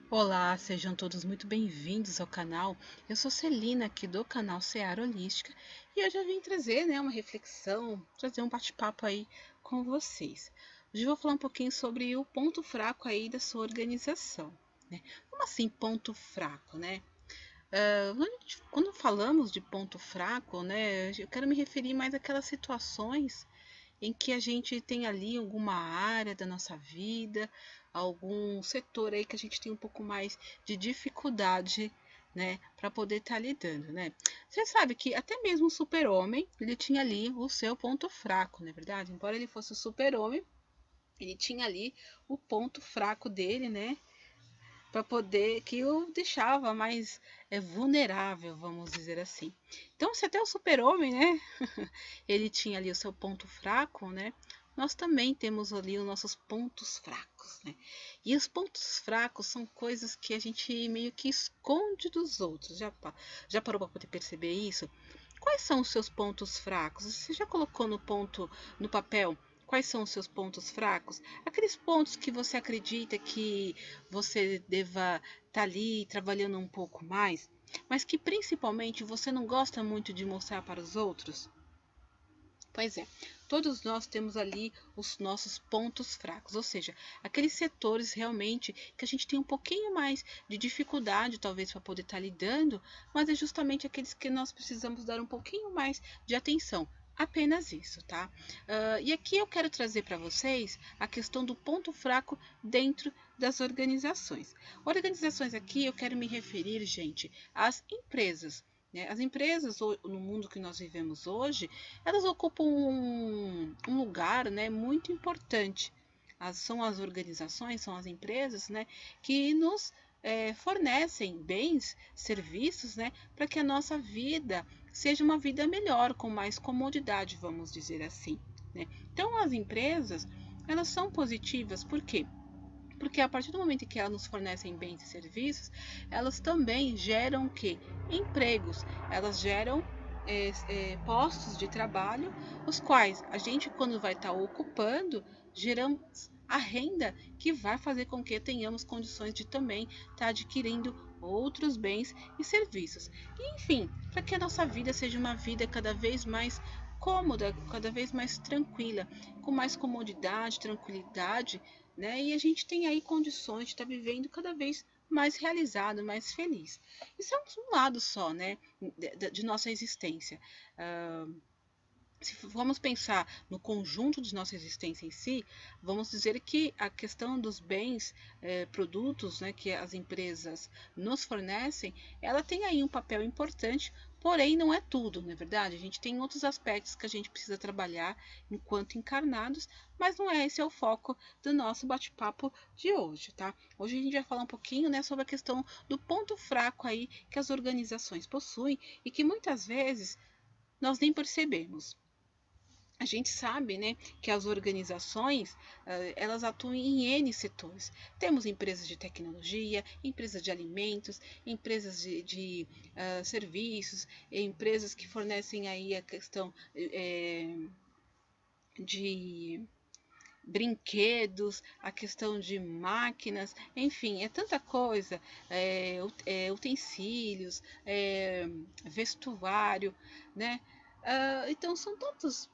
Olá, sejam todos muito bem-vindos ao canal. Eu sou Celina, aqui do canal Seara Holística, e eu já vim trazer, uma reflexão, trazer um bate-papo aí com vocês. Hoje eu vou falar um pouquinho sobre o ponto fraco aí da sua organização, né? Como assim ponto fraco, né? Quando falamos de ponto fraco, né, eu quero me referir mais àquelas situações em que a gente tem ali alguma área da nossa vida, algum setor aí que a gente tem um pouco mais de dificuldade, né, para poder estar lidando, né? Você sabe que até mesmo o super-homem, ele tinha ali o seu ponto fraco, não é verdade? Embora ele fosse o super-homem, ele tinha ali o ponto fraco dele, né? Para poder que o deixava mais vulnerável, vamos dizer assim. Então, se até o super-homem, né, ele tinha ali o seu ponto fraco, né? Nós também temos ali os nossos pontos fracos, né? E os pontos fracos são coisas que a gente meio que esconde dos outros. Já parou para poder perceber isso? Quais são os seus pontos fracos? Você já colocou no papel quais são os seus pontos fracos? Aqueles pontos que você acredita que você deva estar ali trabalhando um pouco mais, mas que principalmente você não gosta muito de mostrar para os outros? Pois é, todos nós temos ali os nossos pontos fracos, ou seja, aqueles setores realmente que a gente tem um pouquinho mais de dificuldade, talvez, para poder estar lidando, mas é justamente aqueles que nós precisamos dar um pouquinho mais de atenção. Apenas isso, tá? E aqui eu quero trazer para vocês a questão do ponto fraco dentro das organizações. Organizações aqui eu quero me referir, gente, às empresas. Né? As empresas, no mundo que nós vivemos hoje, elas ocupam um lugar, né, muito importante. São as organizações, são as empresas, né, que nos fornecem bens, serviços, né, para que a nossa vida seja uma vida melhor, com mais comodidade, vamos dizer assim. Né? Então, as empresas, elas são positivas, por quê? Porque a partir do momento em que elas nos fornecem bens e serviços, elas também geram o quê? Empregos. Elas geram postos de trabalho, os quais a gente, quando vai estar ocupando, geramos a renda que vai fazer com que tenhamos condições de também estar adquirindo outros bens e serviços. E, enfim, para que a nossa vida seja uma vida cada vez mais cômoda, cada vez mais tranquila, com mais comodidade, tranquilidade, né? E a gente tem aí condições de estar vivendo cada vez mais realizado, mais feliz. Isso é um lado só, né, de nossa existência. Uh, Se vamos pensar no conjunto de nossa existência em si, vamos dizer que a questão dos bens, produtos, né, que as empresas nos fornecem, ela tem aí um papel importante, porém não é tudo, não é verdade? A gente tem outros aspectos que a gente precisa trabalhar enquanto encarnados, mas não é esse é o foco do nosso bate-papo de hoje, tá? Hoje a gente vai falar um pouquinho, né, sobre a questão do ponto fraco aí que as organizações possuem e que muitas vezes nós nem percebemos. A gente sabe, né, que as organizações elas atuam em N setores. Temos empresas de tecnologia, empresas de alimentos, empresas de serviços, empresas que fornecem aí a questão de brinquedos, a questão de máquinas, enfim, é tanta coisa, utensílios, vestuário, né? Então são tantos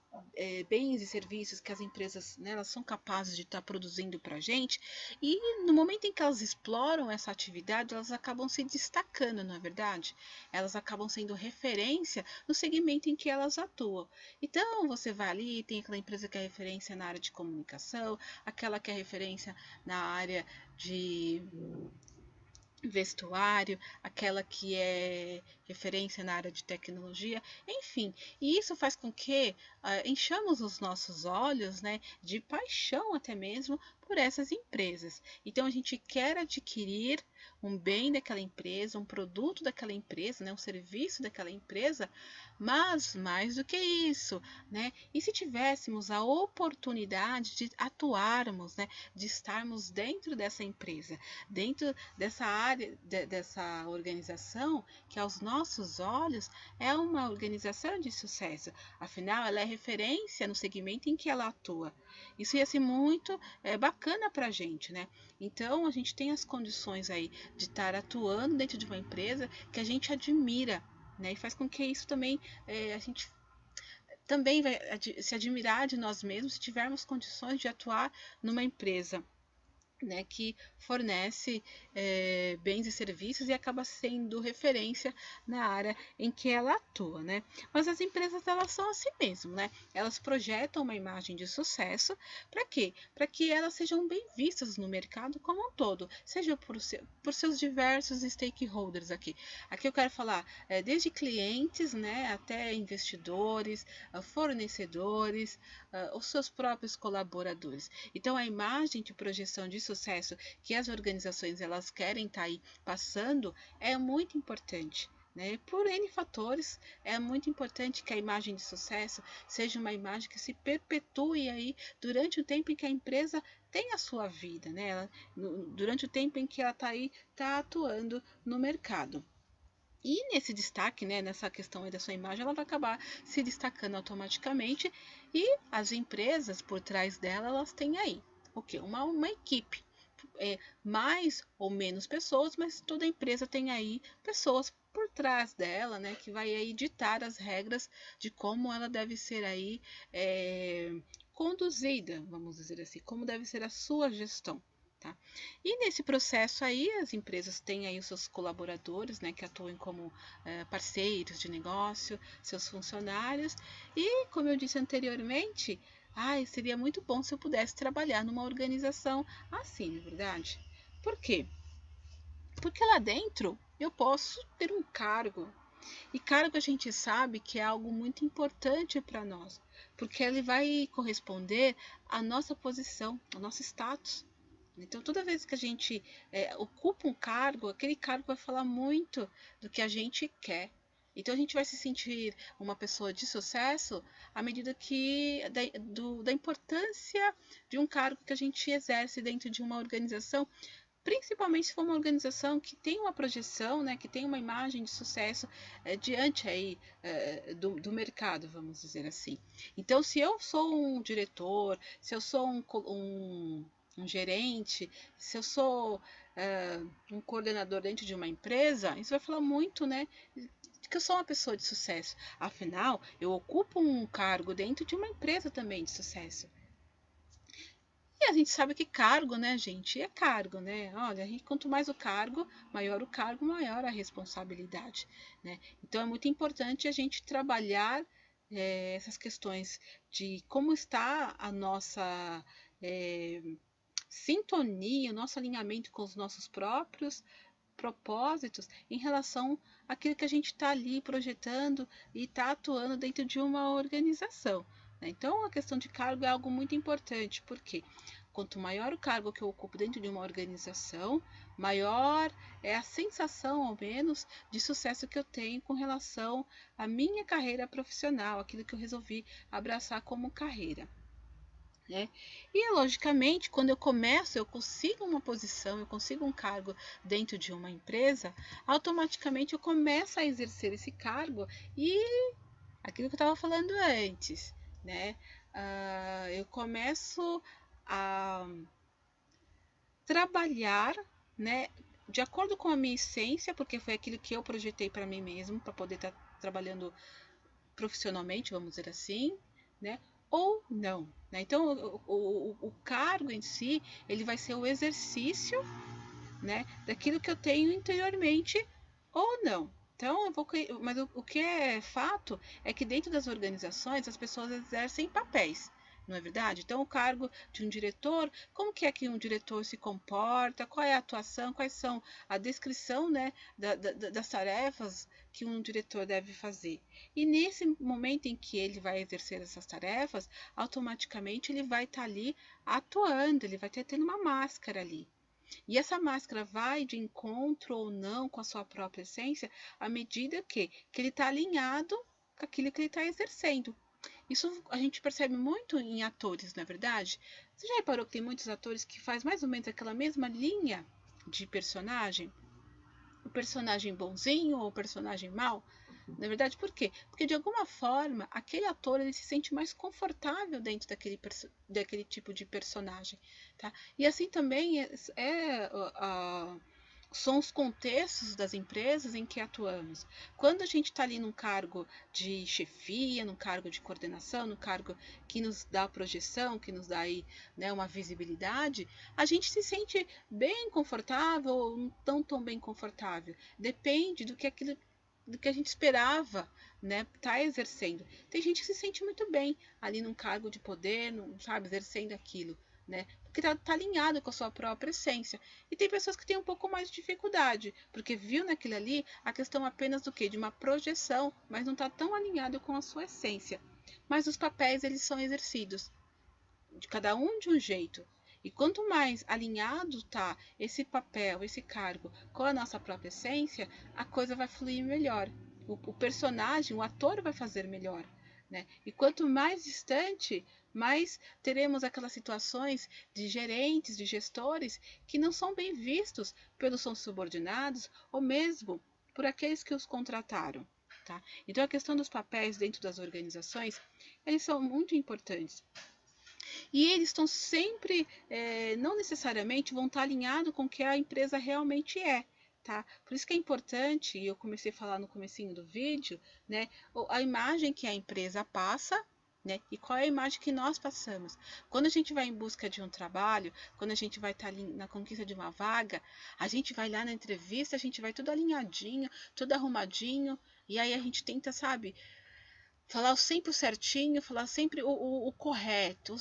bens e serviços que as empresas, né, elas são capazes de estar produzindo para a gente, e no momento em que elas exploram essa atividade, elas acabam se destacando, não é verdade? Elas acabam sendo referência no segmento em que elas atuam. Então você vai ali, tem aquela empresa que é referência na área de comunicação, aquela que é referência na área de vestuário, aquela que é referência na área de tecnologia, enfim, e isso faz com que enchamos os nossos olhos, né, de paixão até mesmo por essas empresas. Então a gente quer adquirir um bem daquela empresa, um produto daquela empresa, né, um serviço daquela empresa, mas mais do que isso, né? E se tivéssemos a oportunidade de atuarmos, né, de estarmos dentro dessa empresa, dentro dessa área, dessa organização que aos nossos nossos olhos, é uma organização de sucesso. Afinal, ela é referência no segmento em que ela atua. Isso ia ser muito bacana para a gente, né? Então, a gente tem as condições aí de estar atuando dentro de uma empresa que a gente admira, né? E faz com que isso também a gente também vai se admirar de nós mesmos se tivermos condições de atuar numa empresa, né, que fornece bens e serviços e acaba sendo referência na área em que ela atua, né? Mas as empresas, elas são assim mesmo, né? Elas projetam uma imagem de sucesso. Para quê? Para que elas sejam bem vistas no mercado como um todo, seja por seus diversos stakeholders aqui. Aqui eu quero falar desde clientes, né, até investidores, fornecedores, os seus próprios colaboradores. Então, a imagem de projeção de sucesso que as organizações elas querem estar aí passando é muito importante. Né? Por N fatores, é muito importante que a imagem de sucesso seja uma imagem que se perpetue aí durante o tempo em que a empresa tem a sua vida, né? Durante o tempo em que ela está atuando no mercado. E nesse destaque, né, nessa questão aí da sua imagem, ela vai acabar se destacando automaticamente, e as empresas por trás dela, elas têm aí o quê? Uma equipe. Mais ou menos pessoas, mas toda empresa tem aí pessoas por trás dela, né, que vai aí ditar as regras de como ela deve ser aí conduzida, vamos dizer assim, como deve ser a sua gestão. Tá? E nesse processo aí, as empresas têm aí os seus colaboradores, né, que atuam como parceiros de negócio, seus funcionários, e como eu disse anteriormente, seria muito bom se eu pudesse trabalhar numa organização assim, não é verdade? Por quê? Porque lá dentro eu posso ter um cargo, e cargo a gente sabe que é algo muito importante para nós, porque ele vai corresponder à nossa posição, ao nosso status. Então, toda vez que a gente ocupa um cargo, aquele cargo vai falar muito do que a gente quer. Então, a gente vai se sentir uma pessoa de sucesso à medida que da importância de um cargo que a gente exerce dentro de uma organização, principalmente se for uma organização que tem uma projeção, né, que tem uma imagem de sucesso diante aí do mercado, vamos dizer assim. Então, se eu sou um diretor, se eu sou um gerente, se eu sou um coordenador dentro de uma empresa, isso vai falar muito, né, que eu sou uma pessoa de sucesso. Afinal, eu ocupo um cargo dentro de uma empresa também de sucesso. E a gente sabe que cargo, né, gente, é cargo, né? Olha, quanto mais o cargo, maior a responsabilidade, né? Então é muito importante a gente trabalhar essas questões de como está a nossa sintonia, o nosso alinhamento com os nossos próprios propósitos em relação àquilo que a gente está ali projetando e está atuando dentro de uma organização. Né? Então, a questão de cargo é algo muito importante, porque quanto maior o cargo que eu ocupo dentro de uma organização, maior é a sensação, ao menos, de sucesso que eu tenho com relação à minha carreira profissional, aquilo que eu resolvi abraçar como carreira. Né? E logicamente, quando eu consigo uma posição, eu consigo um cargo dentro de uma empresa, automaticamente eu começo a exercer esse cargo e aquilo que eu estava falando antes, né? Eu começo a trabalhar, né, de acordo com a minha essência, porque foi aquilo que eu projetei para mim mesmo, para poder estar trabalhando profissionalmente, vamos dizer assim, né? Ou não. Né? Então, o cargo em si, ele vai ser o exercício, né, daquilo que eu tenho interiormente ou não. Então, mas o que é fato é que dentro das organizações as pessoas exercem papéis. Não é verdade? Então, o cargo de um diretor, como que é que um diretor se comporta, qual é a atuação, quais são a descrição, né, das tarefas que um diretor deve fazer. E nesse momento em que ele vai exercer essas tarefas, automaticamente ele vai estar ali atuando, ele vai estar tendo uma máscara ali. E essa máscara vai de encontro ou não com a sua própria essência à medida que ele está alinhado com aquilo que ele está exercendo. Isso a gente percebe muito em atores, não é verdade? Você já reparou que tem muitos atores que fazem mais ou menos aquela mesma linha de personagem? o personagem bonzinho ou o personagem mau? Na verdade, por quê? Porque de alguma forma aquele ator ele se sente mais confortável dentro daquele tipo de personagem, tá? E assim também são os contextos das empresas em que atuamos. Quando a gente está ali num cargo de chefia, num cargo de coordenação, num cargo que nos dá projeção, que nos dá aí, né, uma visibilidade, a gente se sente bem confortável ou não tão bem confortável. Depende do que a gente esperava, né, tá exercendo. Tem gente que se sente muito bem ali num cargo de poder, sabe, exercendo aquilo, né, porque tá alinhado com a sua própria essência. E tem pessoas que têm um pouco mais de dificuldade, porque viu naquilo ali a questão apenas do quê? De uma projeção, mas não está tão alinhado com a sua essência. Mas os papéis, eles são exercidos, de cada um de um jeito. E quanto mais alinhado está esse papel, esse cargo com a nossa própria essência, a coisa vai fluir melhor. O personagem, o ator vai fazer melhor. Né? E quanto mais distante, mais teremos aquelas situações de gerentes, de gestores, que não são bem vistos pelos seus subordinados ou mesmo por aqueles que os contrataram. Tá? Então a questão dos papéis dentro das organizações, eles são muito importantes. E eles estão sempre, não necessariamente vão estar alinhados com o que a empresa realmente é. Tá? Por isso que é importante, e eu comecei a falar no comecinho do vídeo, né, a imagem que a empresa passa, né, e qual é a imagem que nós passamos. Quando a gente vai em busca de um trabalho, quando a gente vai estar ali na conquista de uma vaga, a gente vai lá na entrevista, a gente vai tudo alinhadinho, tudo arrumadinho, e aí a gente tenta, sabe, falar sempre o certinho, falar sempre o correto,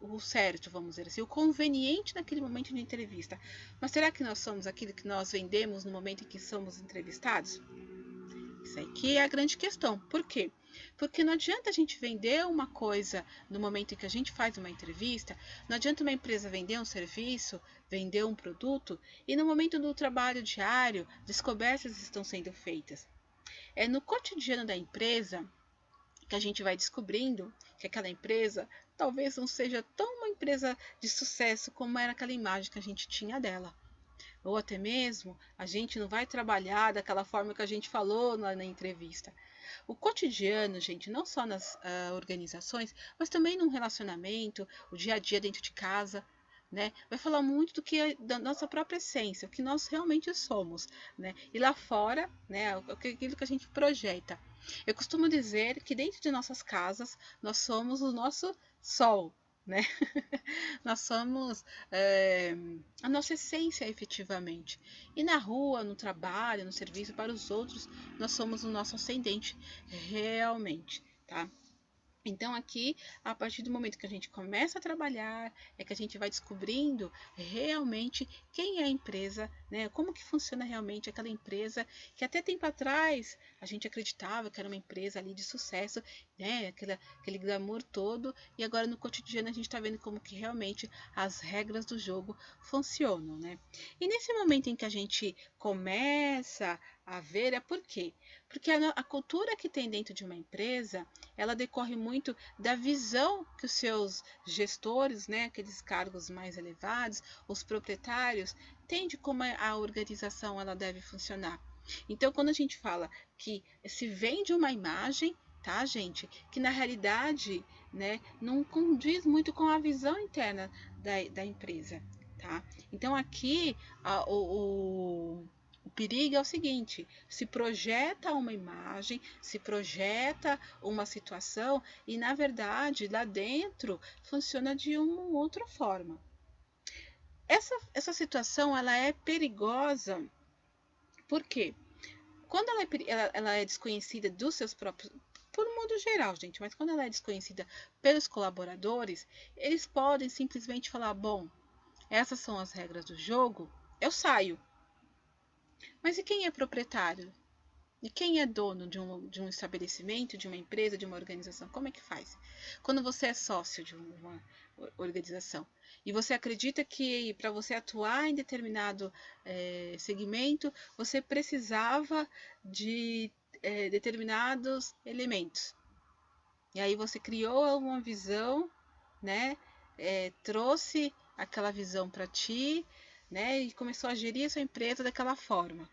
o certo, vamos dizer assim, o conveniente naquele momento de entrevista. Mas será que nós somos aquilo que nós vendemos no momento em que somos entrevistados? Isso aí que é a grande questão. Por quê? Porque não adianta a gente vender uma coisa no momento em que a gente faz uma entrevista, não adianta uma empresa vender um serviço, vender um produto, e no momento do trabalho diário, descobertas estão sendo feitas. É no cotidiano da empresa que a gente vai descobrindo que aquela empresa talvez não seja tão uma empresa de sucesso como era aquela imagem que a gente tinha dela. Ou até mesmo a gente não vai trabalhar daquela forma que a gente falou na entrevista. O cotidiano, gente, não só nas organizações, mas também no relacionamento, o dia a dia dentro de casa, né? Vai falar muito do que da nossa própria essência, o que nós realmente somos, né? E lá fora, né, aquilo que a gente projeta. Eu costumo dizer que dentro de nossas casas nós somos o nosso sol, né? Nós somos a nossa essência efetivamente. E na rua, no trabalho, no serviço para os outros, nós somos o nosso ascendente realmente, tá? Então aqui, a partir do momento que a gente começa a trabalhar, é que a gente vai descobrindo realmente quem é a empresa, né? Como que funciona realmente aquela empresa que até tempo atrás a gente acreditava que era uma empresa ali de sucesso, né? Aquele glamour todo, e agora no cotidiano a gente está vendo como que realmente as regras do jogo funcionam, né? E nesse momento em que a gente começa a ver, é por quê? Porque a cultura que tem dentro de uma empresa, ela decorre muito da visão que os seus gestores, né, aqueles cargos mais elevados, os proprietários, têm de como a organização ela deve funcionar. Então, quando a gente fala que se vende uma imagem, tá, gente, que na realidade, né, não condiz muito com a visão interna da empresa, tá? Então, aqui o perigo é o seguinte: se projeta uma imagem, se projeta uma situação e, na verdade, lá dentro funciona de uma outra forma. Essa situação ela é perigosa, por quê? Quando ela é desconhecida dos seus próprios, por um modo geral, gente, mas quando ela é desconhecida pelos colaboradores, eles podem simplesmente falar: bom, essas são as regras do jogo, eu saio. Mas e quem é proprietário? E quem é dono de um estabelecimento, de uma empresa, de uma organização? Como é que faz? Quando você é sócio de uma organização e você acredita que para você atuar em determinado segmento, você precisava de determinados elementos. E aí você criou uma visão, né? Trouxe aquela visão para ti, né? E começou a gerir a sua empresa daquela forma.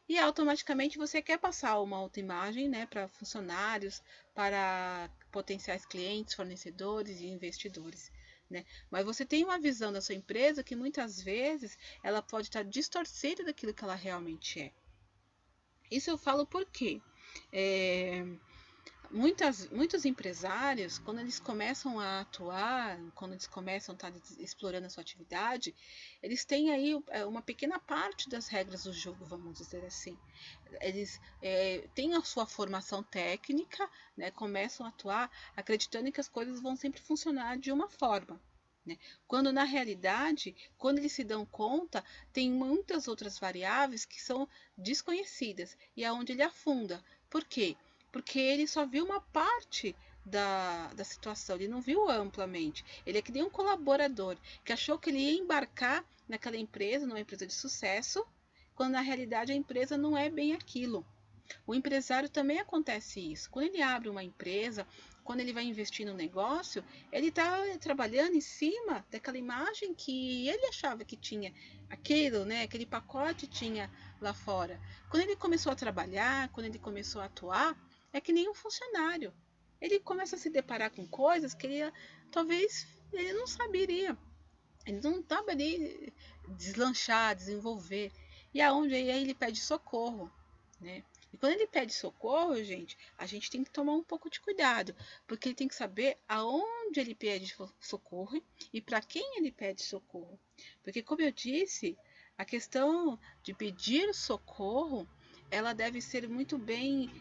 e automaticamente você quer passar uma autoimagem, né, para funcionários, para potenciais clientes, fornecedores e investidores, né? Mas você tem uma visão da sua empresa que muitas vezes ela pode estar distorcida daquilo que ela realmente é. Isso eu falo porque muitos empresários, quando eles começam a atuar, quando eles começam a estar explorando a sua atividade, eles têm aí uma pequena parte das regras do jogo, vamos dizer assim. Eles têm a sua formação técnica, né, começam a atuar acreditando que as coisas vão sempre funcionar de uma forma. Né? Quando na realidade, quando eles se dão conta, tem muitas outras variáveis que são desconhecidas e é onde ele afunda. Por quê? Porque ele só viu uma parte da situação, ele não viu amplamente. Ele é que nem um colaborador que achou que ele ia embarcar naquela empresa, numa empresa de sucesso, quando na realidade a empresa não é bem aquilo. O empresário também acontece isso. Quando ele abre uma empresa, quando ele vai investir no negócio, ele está trabalhando em cima daquela imagem que ele achava que tinha aquilo, né? Aquele pacote tinha lá fora. Quando ele começou a trabalhar, quando ele começou a atuar, é que nem um funcionário. Ele começa a se deparar com coisas que ele talvez ele não saberia. Ele não estava ali deslanchar, desenvolver. E aonde aí ele pede socorro, né? E quando ele pede socorro, gente, a gente tem que tomar um pouco de cuidado, porque ele tem que saber aonde ele pede socorro e para quem ele pede socorro. Porque, como eu disse, a questão de pedir socorro, ela deve ser muito bem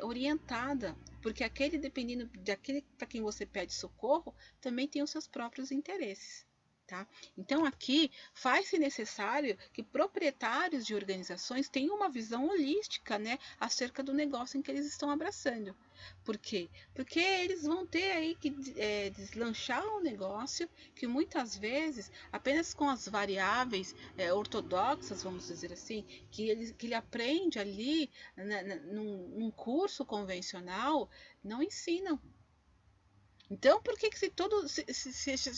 orientada, porque aquele, dependendo daquele para quem você pede socorro, também tem os seus próprios interesses. Tá? Então, aqui faz-se necessário que proprietários de organizações tenham uma visão holística, né, acerca do negócio em que eles estão abraçando. Por quê? Porque eles vão ter aí que deslanchar o negócio, que muitas vezes, apenas com as variáveis ortodoxas, vamos dizer assim, que ele aprende ali num curso convencional, não ensinam. Então, por que se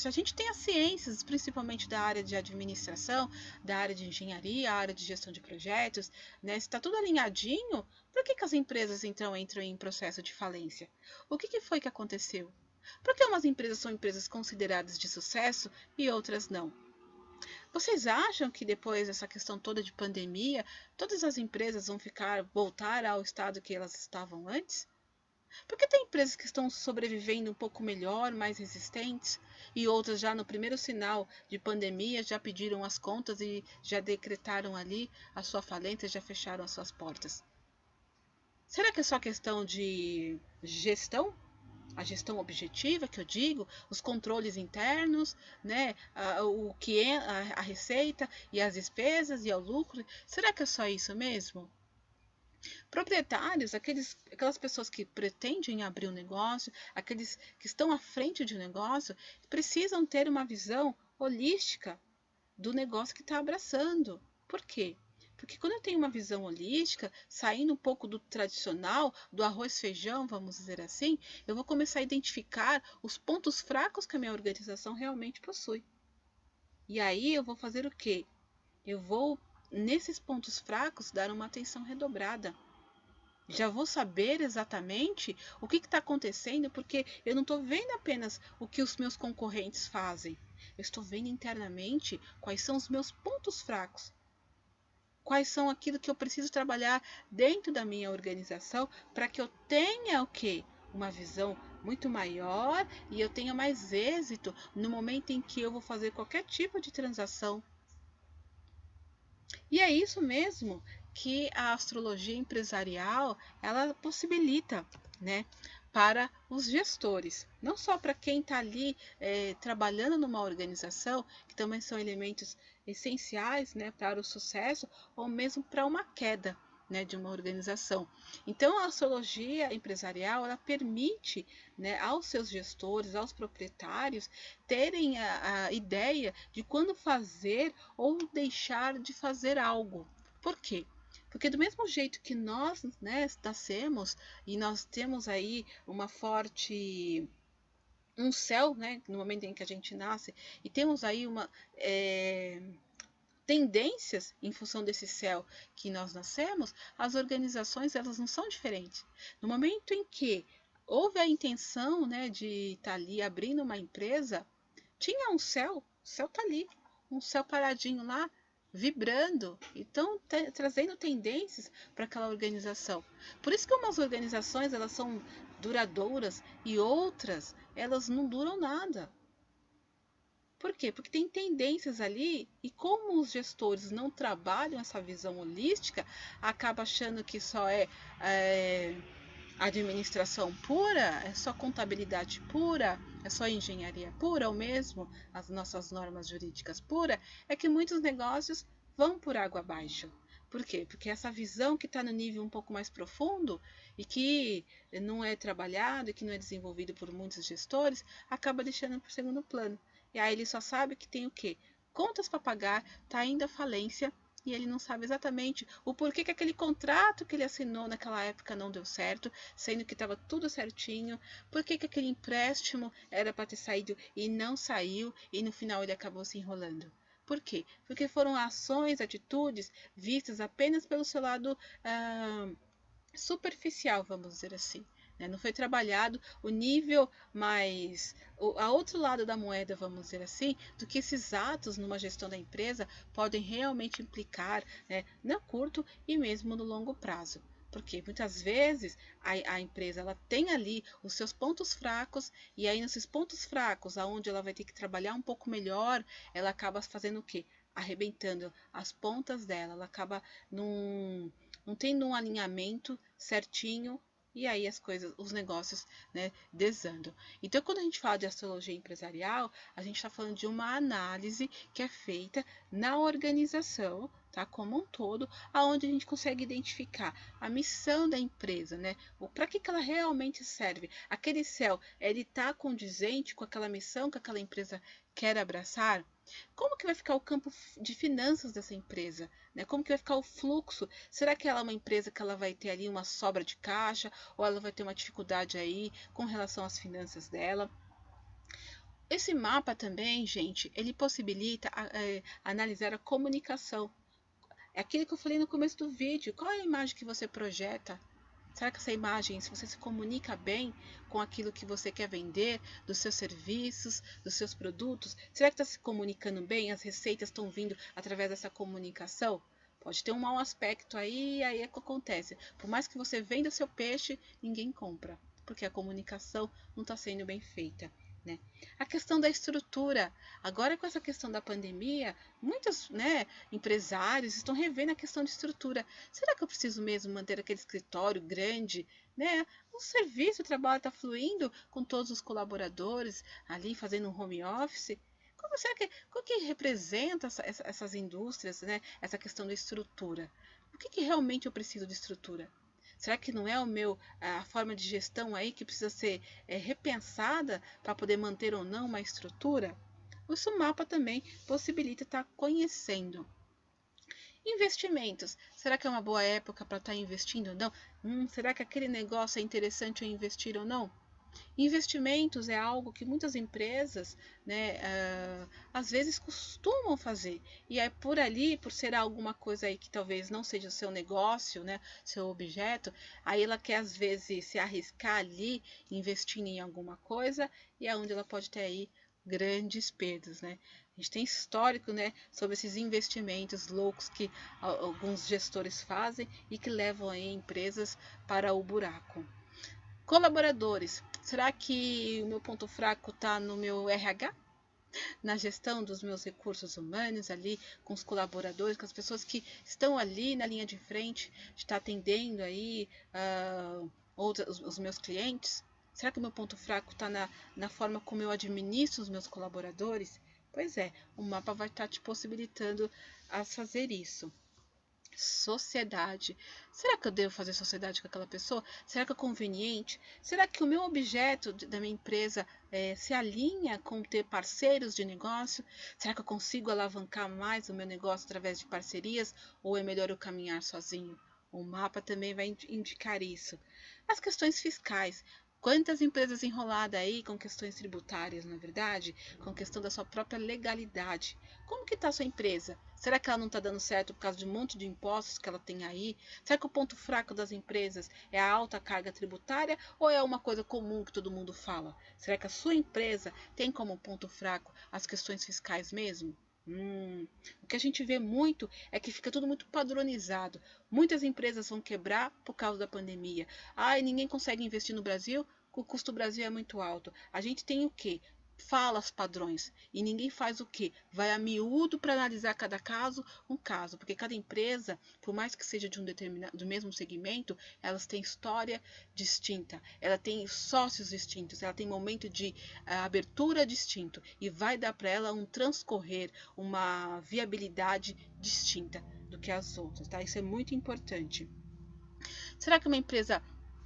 a gente tem as ciências, principalmente da área de administração, da área de engenharia, a área de gestão de projetos, né, se está tudo alinhadinho, por que as empresas então entram em processo de falência? O que foi que aconteceu? Por que umas empresas são empresas consideradas de sucesso e outras não? Vocês acham que depois dessa questão toda de pandemia, todas as empresas vão voltar ao estado que elas estavam antes? Porque tem empresas que estão sobrevivendo um pouco melhor, mais resistentes, e outras já no primeiro sinal de pandemia já pediram as contas e já decretaram ali a sua falência, já fecharam as suas portas. Será que é só questão de gestão? A gestão objetiva, que eu digo, os controles internos, né, o que é a receita e as despesas e o lucro? Será que é só isso mesmo? Proprietários, aquelas pessoas que pretendem abrir um negócio, aqueles que estão à frente de um negócio, precisam ter uma visão holística do negócio que está abraçando. Por quê? Porque quando eu tenho uma visão holística, saindo um pouco do tradicional, do arroz feijão, vamos dizer assim, eu vou começar a identificar os pontos fracos que a minha organização realmente possui. E aí eu vou fazer o quê? Eu vou, nesses pontos fracos, dar uma atenção redobrada. Já vou saber exatamente o que está acontecendo, porque eu não estou vendo apenas o que os meus concorrentes fazem. Eu estou vendo internamente quais são os meus pontos fracos. Quais são aquilo que eu preciso trabalhar dentro da minha organização para que eu tenha o quê? Uma visão muito maior e eu tenha mais êxito no momento em que eu vou fazer qualquer tipo de transação. E é isso mesmo que a astrologia empresarial ela possibilita, né, para os gestores, não só para quem está ali trabalhando numa organização, que também são elementos essenciais, né, para o sucesso, ou mesmo para uma queda, né, de uma organização. Então, a astrologia empresarial ela permite, né, aos seus gestores, aos proprietários, terem a ideia de quando fazer ou deixar de fazer algo. Por quê? Porque do mesmo jeito que nós, né, nascemos e nós temos aí um céu, né, no momento em que a gente nasce, e temos aí tendências em função desse céu que nós nascemos, as organizações elas não são diferentes. No momento em que houve a intenção, né, de estar ali abrindo uma empresa, tinha um céu, o céu está ali, um céu paradinho lá, vibrando, então trazendo tendências para aquela organização. Por isso que umas organizações elas são duradouras e outras elas não duram nada. Por quê? Porque tem tendências ali e como os gestores não trabalham essa visão holística, acaba achando que só é administração pura, é só contabilidade pura, é só engenharia pura, ou mesmo as nossas normas jurídicas pura, é que muitos negócios vão por água abaixo. Por quê? Porque essa visão que está no nível um pouco mais profundo e que não é trabalhado e que não é desenvolvido por muitos gestores, acaba deixando para o segundo plano. E aí ele só sabe que tem o quê? Contas para pagar, está indo à falência e ele não sabe exatamente o porquê que aquele contrato que ele assinou naquela época não deu certo, sendo que estava tudo certinho, por que aquele empréstimo era para ter saído e não saiu e no final ele acabou se enrolando. Por quê? Porque foram ações, atitudes vistas apenas pelo seu lado superficial, vamos dizer assim. Não foi trabalhado o nível mais, a outro lado da moeda, vamos dizer assim, do que esses atos numa gestão da empresa podem realmente implicar, no curto e mesmo no longo prazo. Porque muitas vezes a empresa ela tem ali os seus pontos fracos e aí nesses pontos fracos, aonde ela vai ter que trabalhar um pouco melhor, ela acaba fazendo o quê? Arrebentando as pontas dela, ela acaba não tendo um alinhamento certinho e aí as coisas, os negócios, desandam. Então, quando a gente fala de astrologia empresarial, a gente está falando de uma análise que é feita na organização, tá, como um todo, aonde a gente consegue identificar a missão da empresa, para que ela realmente serve. Aquele céu, ele está condizente com aquela missão que aquela empresa quer abraçar? Como que vai ficar o campo de finanças dessa empresa? Como que vai ficar o fluxo? Será que ela é uma empresa que ela vai ter ali uma sobra de caixa ou ela vai ter uma dificuldade aí com relação às finanças dela? Esse mapa também, gente, ele possibilita analisar a comunicação. É aquilo que eu falei no começo do vídeo. Qual é a imagem que você projeta? Será que essa imagem, se você se comunica bem com aquilo que você quer vender, dos seus serviços, dos seus produtos, será que está se comunicando bem? As receitas estão vindo através dessa comunicação? Pode ter um mau aspecto aí é que acontece. Por mais que você venda seu peixe, ninguém compra, porque a comunicação não está sendo bem feita. A questão da estrutura. Agora, com essa questão da pandemia, muitos empresários estão revendo a questão de estrutura. Será que eu preciso mesmo manter aquele escritório grande? O serviço, o trabalho está fluindo com todos os colaboradores ali fazendo um home office. Qual que representa essas indústrias, essa questão da estrutura? O que realmente eu preciso de estrutura? Será que não é a forma de gestão aí que precisa ser repensada para poder manter ou não uma estrutura? O mapa também possibilita estar conhecendo. Investimentos. Será que é uma boa época para estar investindo ou não? Será que aquele negócio é interessante eu investir ou não? Investimentos é algo que muitas empresas, às vezes costumam fazer. E é por ali, por ser alguma coisa aí que talvez não seja o seu negócio, seu objeto, aí ela quer às vezes se arriscar ali, investindo em alguma coisa, e é onde ela pode ter aí grandes perdas, A gente tem histórico, sobre esses investimentos loucos que alguns gestores fazem e que levam aí empresas para o buraco. Colaboradores. Será que o meu ponto fraco está no meu RH? Na gestão dos meus recursos humanos ali, com os colaboradores, com as pessoas que estão ali na linha de frente, está atendendo aí os meus clientes? Será que o meu ponto fraco está na forma como eu administro os meus colaboradores? Pois é, o mapa vai estar te possibilitando a fazer isso. Sociedade. Será que eu devo fazer sociedade com aquela pessoa? Será que é conveniente? Será que o meu objeto da minha empresa se alinha com ter parceiros de negócio? Será que eu consigo alavancar mais o meu negócio através de parcerias? Ou é melhor eu caminhar sozinho? O mapa também vai indicar isso. As questões fiscais. Quantas empresas enroladas aí com questões tributárias, na verdade, com questão da sua própria legalidade. Como que está a sua empresa? Será que ela não está dando certo por causa de um monte de impostos que ela tem aí? Será que o ponto fraco das empresas é a alta carga tributária ou é uma coisa comum que todo mundo fala? Será que a sua empresa tem como ponto fraco as questões fiscais mesmo? O que a gente vê muito é que fica tudo muito padronizado. Muitas empresas vão quebrar por causa da pandemia. Ai, ninguém consegue investir no Brasil, o custo do Brasil é muito alto. A gente tem o quê? Falas padrões. E ninguém faz o quê? Vai a miúdo para analisar cada caso, um caso. Porque cada empresa, por mais que seja de um determinado, do mesmo segmento, elas têm história distinta. Ela tem sócios distintos. Ela tem momento de abertura distinto. E vai dar para ela um transcorrer, uma viabilidade distinta do que as outras, tá? Isso é muito importante. Será que uma empresa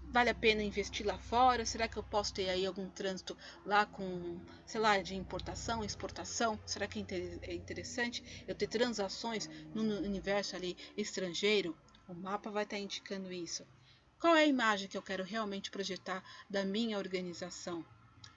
vale a pena investir lá fora? Será que eu posso ter aí algum trânsito lá com, sei lá, de importação, exportação? Será que é interessante eu ter transações no universo ali estrangeiro? O mapa vai estar indicando isso. Qual é a imagem que eu quero realmente projetar da minha organização,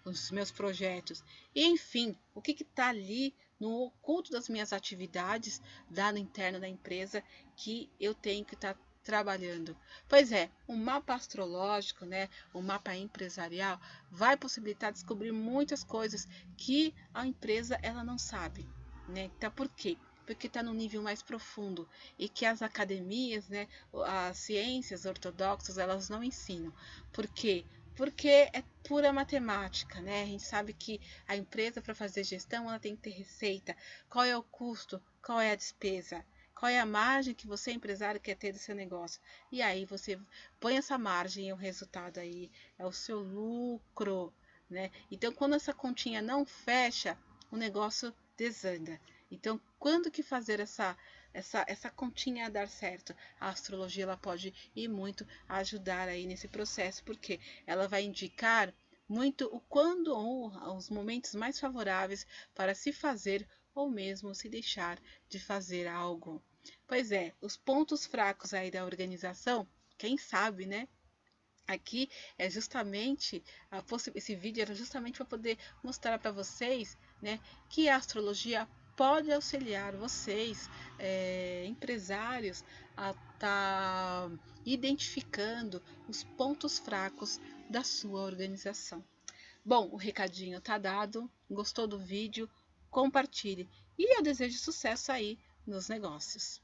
os meus projetos? E, enfim, o que está ali no oculto das minhas atividades, dado interno da empresa, que eu tenho que estar trabalhando? Pois é, o mapa astrológico, né, o mapa empresarial, vai possibilitar descobrir muitas coisas que a empresa ela não sabe, né? Então, por quê? Porque está no nível mais profundo e que as academias, né, as ciências ortodoxas, elas não ensinam. Por quê? Porque é pura matemática, né? A gente sabe que a empresa, para fazer gestão, ela tem que ter receita. Qual é o custo? Qual é a despesa? Qual é a margem que você, empresário, quer ter do seu negócio? E aí você põe essa margem e o resultado aí é o seu lucro, né? Então, quando essa continha não fecha, o negócio desanda. Então, quando que fazer essa continha dar certo? A astrologia ela pode ir muito ajudar aí nesse processo, porque ela vai indicar muito o quando ou os momentos mais favoráveis para se fazer ou mesmo se deixar de fazer algo. Pois é, os pontos fracos aí da organização, quem sabe, né? Aqui é justamente esse vídeo era justamente para poder mostrar para vocês, né, que a astrologia pode auxiliar vocês, empresários, a estar identificando os pontos fracos da sua organização. Bom, o recadinho tá dado. Gostou do vídeo? Compartilhe. E eu desejo sucesso aí nos negócios.